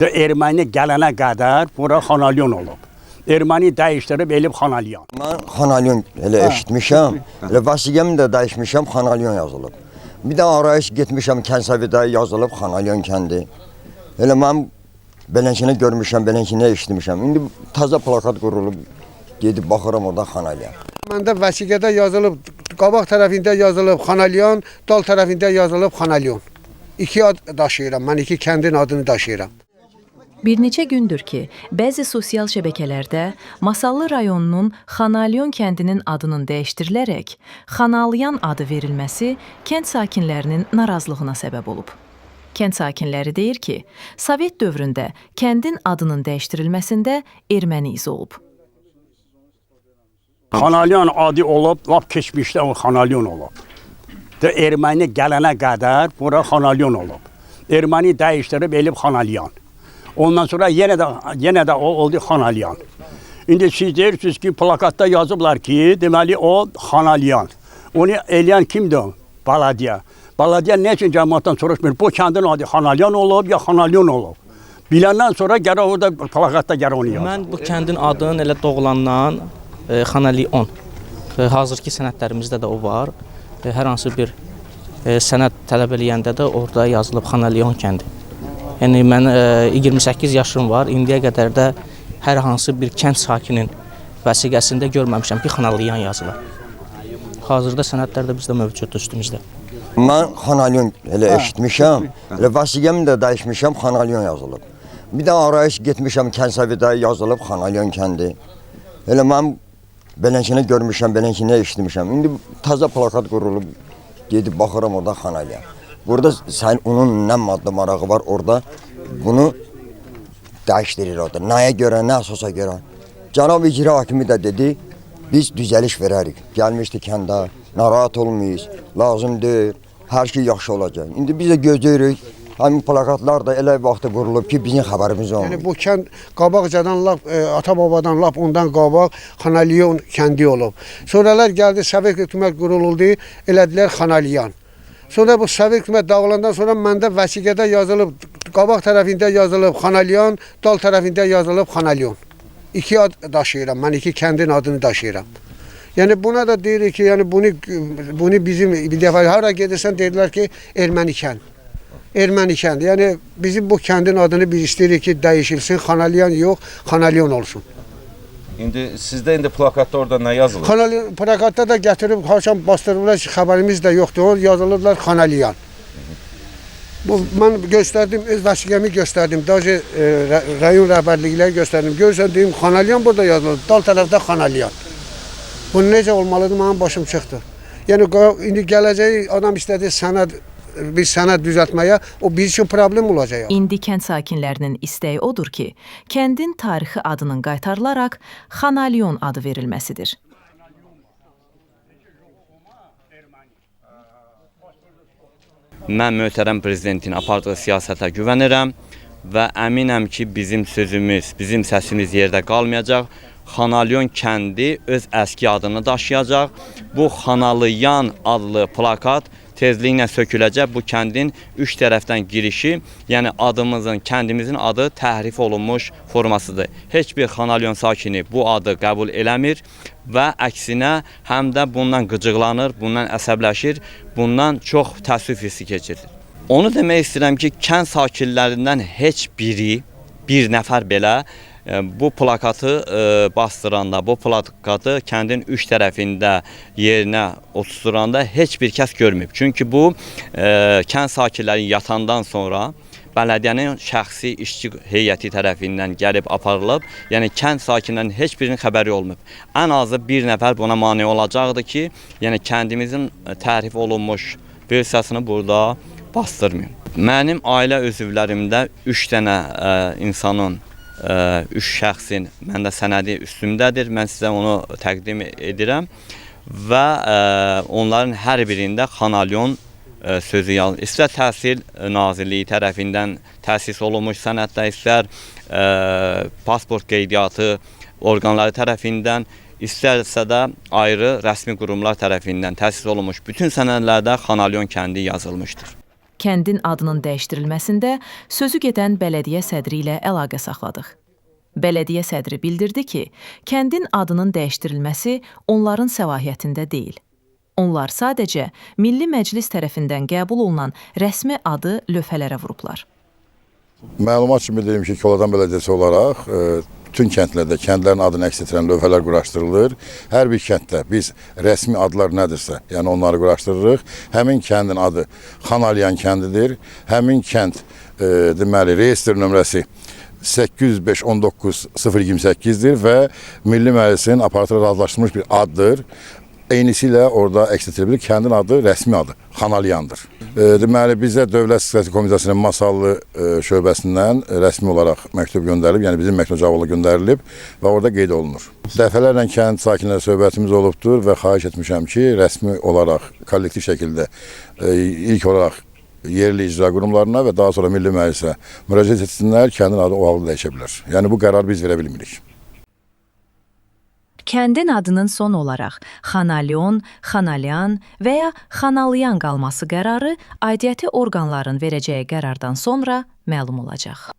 Erməni gələnə qədər bura Xanalyon olub. Erməni dəyişdirib elib Xanalyon. Mən Xanalyon elə eşitmişəm. Elə vəsiqəmi də dəyişmişəm, Xanalyon yazılıb. Bir də arayış getmişəm Kənsəvidə yazılıb Xanalyon kəndi. Elə mən belənçini görmüşəm, belənçini eşitmişəm. İndi taza plakat qurulub gedib baxıram orada Xanalyon. Məndə vəsiqədə yazılıb, qabaq tərəfində yazılıb Xanalyon, dal tərəfində yazılıb Xanalyon. İki ad daşıyıram, mən iki kəndin adını daşıyıram. Bir neçə gündür ki, bəzi sosial şəbəkələrdə Masallı rayonunun Xanalyon kəndinin adının dəyişdirilərək Xanalyan adı verilməsi kənd sakinlərinin narazılığına səbəb olub. Kənd sakinləri deyir ki, Sovet dövründə kəndin adının dəyişdirilməsində erməni izi olub. Xanalyon adı olub, lap keçmişdə o Xanalyon olub. Erməni gələnə qədər bura Xanalyon olub. Erməni dəyişdirib elib Xanalyon. Ondan sonra yenə də o oldu Xanalyon. İndi siz deyirsiniz ki, plakatda yazıblar ki, deməli o Xanalyon. Onu eləyən kimdir? Baladiya. Baladiya nə üçün cəmaatdan soruşmur? Bu kəndin adı Xanalyon olub ya Xanalyon olub? Biləndən sonra gərək orada plakatda gərək onu yazır. Mən bu kəndin adının elə doğulandan Xanalyon. Hazırki sənədlərimizdə də o var. Hər hansı bir sənəd tələb eləyəndə də orada yazılıb Xanalyon kəndi. Yəni mən 28 yaşım var. İndiyə qədər də hər hansı bir kənd sakinin vəsiqəsində görməmişəm ki, Xanalyon yazılır. Hazırda sənədlər də bizdə mövcuddur üstümüzdə. Mən Xanalyon elə eşitmişəm. Elə vəsiqəmi də dəyişmişəm, Xanalyon yazılıb. Bir də arayış getmişəm Kənsəvidə yazılıb Xanalyon kəndi. Elə mən belənçini görmüşəm, belənçini eşitmişəm. İndi taza plakat qurulub gedib baxıram orada Xanalyon. Burada onun nə maddə marağı var orada, bunu dəyişdirir orada. Nəyə görə, nə əsasa görə. Cənab icra hakimi də dedi, biz düzəliş verərik. Gəlmişdi kəndə, narahat olmayız, lazım deyil, hər şey yaxşı olacaq. İndi biz də gözləyirik, həmin plakatlar da elə vaxtı qurulub ki, bizim xəbərimiz olmuyor. Yəni bu kənd qabaqcadan, ata-babadan, ondan qabaq Xanalyon kəndi olub. Sonralar gəldi, Sovet hökumət quruldu, elədilər Xanalyon. Sonra bu Sovet hökumət dağılandan sonra məndə vəsiqədə yazılıb, qabaq tərəfində yazılıb Xanalyon, dal tərəfində yazılıb Xanalyon. İki ad daşıyıram, mən iki kəndin adını daşıyıram. Yəni buna da deyirik ki, yəni bunu bizim bir dəfə hara gedirsən deyirlər ki, erməni kənd. Erməni kəndi. Yəni bizim bu kəndin adını biz istəyirik ki, dəyişilsin, Xanalyon yox, Xanalyon olsun. İndi sizdə plakatda orada nə yazılır? Xanalyon plakatda da gətirib haşam bastırırlar ki, xəbərimiz də yoxdur. Yazılırlar Xanalyon. Bu mən göstərdim, öz vəsiqəmi göstərdim. Daha rayon rəhbərlikləri göstərdim. Görürsən deyim Xanalyon burada yazılır. Dal tərəfdə Xanalyon. Bu necə olmalıdır? Mənim başım çıxdı. Yəni indi gələcək adam istədi bir sənəd düzəltməyə, o biz üçün problem olacaq. İndi kənd sakinlərinin istəyi odur ki, kəndin tarixi adının qaytarılaraq Xanalyon adı verilməsidir. Mən möhtərəm prezidentin apardığı siyasətə güvənirəm və əminəm ki, bizim sözümüz, bizim səsimiz yerdə qalmayacaq. Xanalyon kəndi öz əski adını daşıyacaq. Bu Xanalyan adlı plakat tezliklə söküləcək. Bu kəndin üç tərəfdən girişi, yəni adımızın, kəndimizin adı təhrif olunmuş formasıdır. Heç bir Xanalyon sakini bu adı qəbul eləmir və əksinə həm də bundan qıcıqlanır, bundan əsəbləşir, bundan çox təəssüf hissi keçirir. Onu demək istəyirəm ki, kənd sakinlərindən heç biri, bir nəfər belə bu plakatı bastıranda, bu plakatı kəndin üç tərəfində yerinə oturtduranda heç bir kəs görməyib. Çünki bu kənd sakinləri yatandan sonra bələdiyyənin şəxsi işçi heyəti tərəfindən gəlib aparılıb. Yəni kənd sakinlərinin heç birinin xəbəri olmayıb. Ən azı bir nəfər buna mane olacaqdı ki, yəni kəndimizin təhrif olunmuş versiyasını burada bastırmayın. Mənim ailə üzvlərimdə 3 dənə insanın, 3 şəxsin məndə sənədi üstümdədir. Mən sizə onu təqdim edirəm və onların hər birində Xanalyon sözü yazılır. İstər Təhsil Nazirliyi tərəfindən təsis olunmuş sənəddə, istər pasport qeydiyyatı orqanları tərəfindən, istərsə də ayrı rəsmi qurumlar tərəfindən təsis olunmuş bütün sənədlərdə Xanalyon kəndi yazılmışdır. Kəndin adının dəyişdirilməsində sözü gedən bələdiyyə sədri ilə əlaqə saxladıq. Bələdiyyə sədri bildirdi ki, kəndin adının dəyişdirilməsi onların səlahiyyətində deyil. Onlar sadəcə Milli Məclis tərəfindən qəbul olunan rəsmi adı lövhələrə vurublar. Məlumat kimi deyim ki, Koladan bələdiyyəsi olaraq bütün kəndlərdə kəndlərin adını əks etdirən lövhələr quraşdırılır. Hər bir kənddə biz rəsmi adlar nədirsə, yəni onları quraşdırırıq. Həmin kəndin adı Xanalyan kəndidir. Həmin kənd deməli reyestr nömrəsi 805-19-028-dir və Milli Məclisin aparatı razılaşdırılmış bir addır. Eynisilə orada əks etdirilir. Kəndin adı rəsmi adı Xanalyandır. Deməli bizə Dövlət Siyasət Komitəsinin Masallı şöbəsindən rəsmi olaraq məktub göndərilib, yəni bizim məktub cavabı göndərilib və orada qeyd olunur. Dəfələrlə kənd sakinləri söhbətimiz olubdur və xahiş etmişəm ki, rəsmi olaraq kollektiv şəkildə ilk olaraq yerli icra qurumlarına və daha sonra Milli Məclisə müraciət etsinlər, kəndin adı o halda dəyişə bilər. Yəni bu qərarı biz verə bilmirik. Kəndin adının son olaraq Xanalyon, Xanalyan və ya Xanalyan qalması qərarı aidiyyəti orqanların verəcəyi qərardan sonra məlum olacaq.